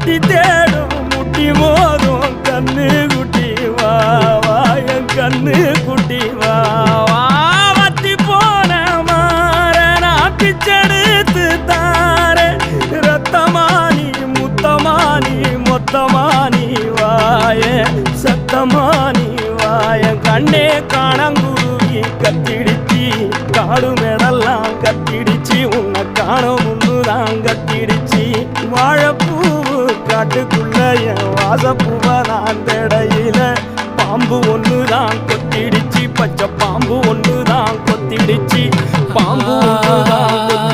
முட்டி தேடும் முட்டி மோதும் கண்ணு குட்டி வா வா என் கண்ணு குட்டி வா வா வத்தி போன மாற நான் பிச்செடுத்து தார ரத்தமானி முத்தமானி மொத்தமானி வாய சத்தமானி வாய கண்ணே காணங்குருவி கத்திடுச்சி காடு மேடெல்லாம் கத்திடுச்சி உன்னை காண முன்னுதான் கத்திடுச்சி வாழைப்பூவு காட்டுக்குள்ள என் வாசப்பூவை நான் தேடையில பாம்பு ஒண்ணுதான் கொத்திடுச்சி பச்சை பாம்பு ஒண்ணுதான் கொத்திடுச்சி பாம்பு ஒண்ணுதான்